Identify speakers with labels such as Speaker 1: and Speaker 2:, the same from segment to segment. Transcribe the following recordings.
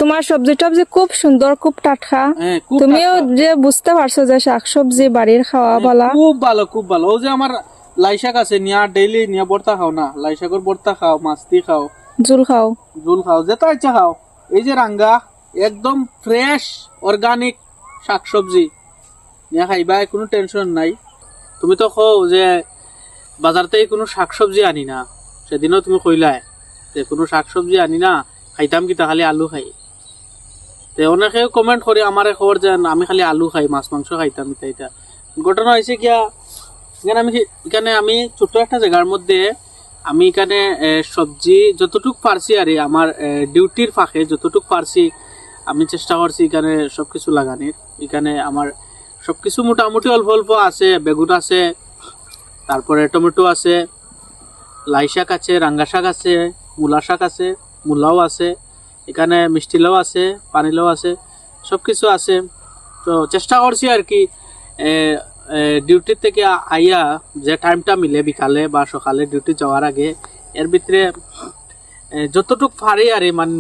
Speaker 1: তোমার সবজি টবজি খুব সুন্দর, খুব টাটকা। তুমিও যে বুঝতে পারছো যে শাকসবজি বাড়ির খাওয়া বলা
Speaker 2: খুব ভালো, খুব ভালো। ও যে আমার লাই শাক আছে, নিয়া ডেইলি নিয়া ভর্তা খাও না, লাই শাকের ভর্তা খাও, মাছটি খাও,
Speaker 1: ঝুল খাও,
Speaker 2: ঝোল খাও, যেটা ইচ্ছা খাও। এই যে রাঙ্গা একদম ফ্রেশ অর্গানিক শাকসবজি নিয়া খাইবা, কোনো টেনশন নাই। তুমি তো কও যে বাজার থেকে কোনো শাকসবজি আনি না, সেদিনও তুমি কইলাই যে কোনো শাকসবজি আনি না, খাইতাম কি তা খালি আলু খাই। তে অনেকে কমেন্ট করে আমারে খবর যে আমি খালি আলু খাই, মাছ মাংস খাইতাম এটা এটা। ঘটনা হয়েছে কিয়া, এখানে আমি ছোট্ট একটা জায়গার মধ্যে আমি এখানে সবজি যতটুক পারছি আর আমার ডিউটির ফাঁকে যতটুক পারছি আমি চেষ্টা করছি এখানে সবকিছু লাগানির। এখানে আমার সবকিছু মোটামুটি অল্প অল্প আছে। বেগুন আছে, তারপরে টমেটো আছে, লাই শাক আছে, রাঙ্গা শাক আছে, মূলা শাক আছে, মূলাও আছে, এখানে মিষ্টি লাউ আছে, পানি লাউ আছে, সব কিছু আছে। তো চেষ্টা করছি আর কি ডিউটির থেকে আইয়া যে টাইমটা মিলে বিকালে বা সকালে ডিউটি যাওয়ার আগে এর ভিতরে যতটুক পারি আর মানে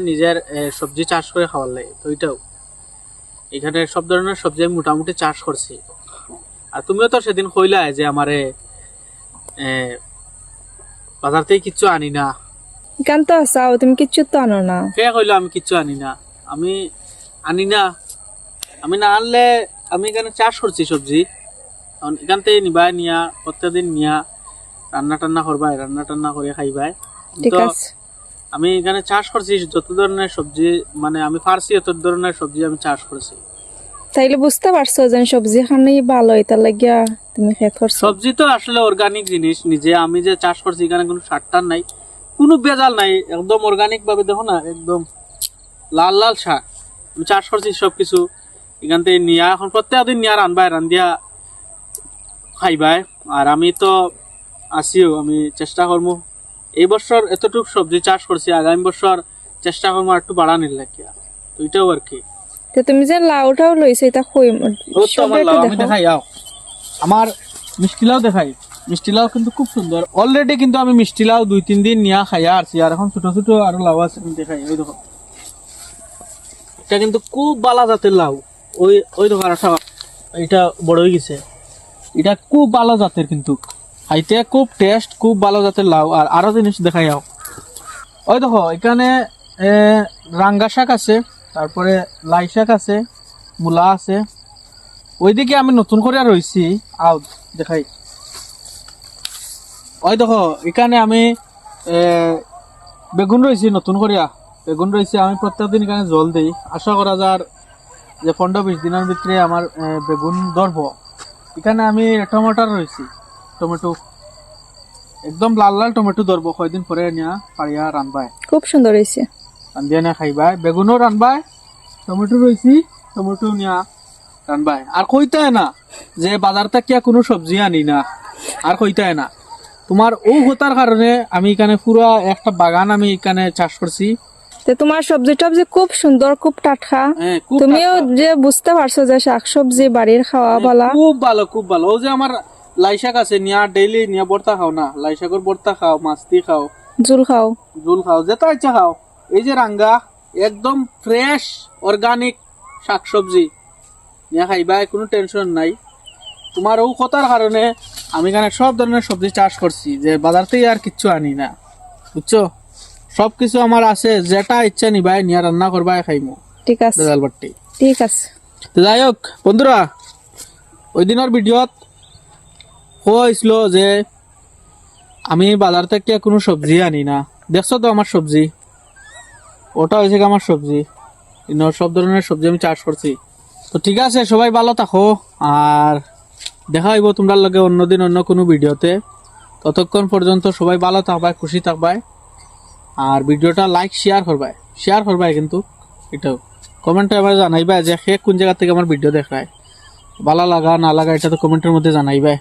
Speaker 2: নিজের সবজি চাষ করে খাওয়ার লাগে। তো এটাও এখানে সব ধরনের সবজি আমি মোটামুটি চাষ করছি। আর তুমিও তো সেদিন কইলা যে আমারে বাজার থেকে কিচ্ছু আনি না।
Speaker 1: কেন তো আসাও, তুমি কিচ্ছু তো আনো না।
Speaker 2: কে কইলো আমি কিচ্ছু আনি না? আমি আনি না, আমি না আনলে আমি এখানে চাষ করছি সবজি। এখান থেকে নিবাই, নিয়া প্রত্যেকদিন নিয়া রান্না টান্না করবাই, রান্না টান্না করে খাইবাই।
Speaker 1: ঠিক
Speaker 2: তো
Speaker 1: আছে,
Speaker 2: আমি এখানে চাষ করছি যত ধরনের সবজি, মানে আমি পারছি এত ধরনের সবজি আমি চাষ করছি।
Speaker 1: তাইলে বুঝতে পারছো যে সবজি খানি ভালো, এটা লাগিয়া তুমি খেত করছো।
Speaker 2: সবজি তো আসলে অর্গানিক জিনিস। নিজে আমি যে চাষ করছি এখানে কোনো সার টার নাই, কোনো ভেজাল নাই, একদম অর্গানিক ভাবে। দেখো না, একদম লাল লাল শাক আমি চাষ করছি সবকিছু এখান থেকে নিয়া। এখন প্রত্যেকদিন নিয়া রানবাই, রান্ধিয়া খাইবাই। আর আমি তো আসিও, আমি চেষ্টা করবো এই বছর এতটুকু সবজি চাষ করছি, আগামী বছর চেষ্টা করবো একটু বাড়ানির লাগিয়া। তো এটাও আর কি।
Speaker 1: তো তুমি যে লাউটাও লইছো, এটা কই
Speaker 2: আমার লাউ আমি দেখাই, আও আমার মিষ্টি লাউ দেখাই। মিষ্টি লাউ কিন্তু খুব সুন্দর। অলরেডি কিন্তু আমি মিষ্টি লাউ 2-3 দিন নিয়া খাইয়া আসছি। আর এখন ছোট ছোট আরো লাউ আছে, আমি দেখাই। ওই দেখো, এটা কিন্তু খুব বালা জাতের লাউ। ওই ওই দেখো আর এটা বড় হয়ে গেছে। এটা খুব ভালো জাতের, কিন্তু খাইতে খুব টেস্ট, খুব ভালো জাতের লাউ। আর আরো জিনিস দেখাই আও। ওই দেখো এখানে রাঙ্গা শাক আছে, তারপরে লাই শাক আছে, মূলা আছে। ওইদিকে আমি নতুন করে রয়েছি, আও দেখাই। ওই দেখো এখানে আমি বেগুন রয়েছি, নতুন করিয়া বেগুন রয়েছে। আমি প্রত্যেকদিন এখানে জল দিই। আশা করা যার যে 15-20 দিনের ভিতরে আমার বেগুন ধরবো। এখানে আমি টমেটো রয়েছি, টমেটো একদম লাল লাল টমেটো ধরবো। কয়দিন পরে নিয়ে পাড়িয়া রানবাই,
Speaker 1: খুব সুন্দর হয়েছে।
Speaker 2: রান্ধিয়া নিয়ে খাইবাই। বেগুনও রানবাই, টমেটো রয়েছি, টমেটো নিয়ে রানবাই। আর কইতে না যে বাজার থেকে কোনো সবজি আনি না, আর কইতে না। তোমার ও হতার কারণে আমি এখানে পুরো একটা বাগান আমি এখানে চাষ করছি।
Speaker 1: তো তোমার সবজি টবজি খুব সুন্দর, খুব টাটকা। তুমিও যে বুঝতে পারছো যে শাকসবজি বাড়ির খাওয়া বলা
Speaker 2: খুব ভালো, খুব ভালো। ও যে আমার লাই শাক আছে, নিয়া ডেইলি নিয়া ভর্তা খাও না, লাই শাকের ভর্তা খাও, মাছটি খাও,
Speaker 1: ঝুল খাও,
Speaker 2: ঝোল খাও, যেটা ইচ্ছা খাও। এই যে রাঙ্গা একদম ফ্রেশ অর্গানিক শাকসবজি নিয়ে খাইবা, কোনো টেনশন নাই। তোমার ও কথার কারণে আমি এখানে সব ধরনের সবজি চাষ করছি, যে বাজার থেকে আর কিচ্ছু আনি না, বুঝছো? সবকিছু আমার আছে, যেটা ইচ্ছা নিবাই নিয়ে রান্না করবাই, খাইমু।
Speaker 1: ঠিক আছে, ঠিক আছে।
Speaker 2: তো যাই হোক বন্ধুরা, ওই দিনের ভিডিওত হয়েছিল যে আমি বাজার থেকে কোনো সবজি আনি না। দেখছো তো আমার সবজি, ওটা হয়েছে আমার সবজি। সব ধরনের সবজি আমি চাষ করছি। তো ঠিক আছে, সবাই ভালো থাকো। আর দেখা হইব তোমরা লগে অন্যদিন অন্য কোনো ভিডিওতে। ততক্ষণ পর্যন্ত সবাই ভালো থাকবাই, খুশি থাকবাই। আর ভিডিওটা লাইক শেয়ার করবাই কিন্তু এটাও কমেন্টে আবার জানাইবা যে কোন জায়গা থেকে আমার ভিডিও দেখায়। ভালো লাগা না লাগা এটা তো কমেন্টের মধ্যে জানাইবাই।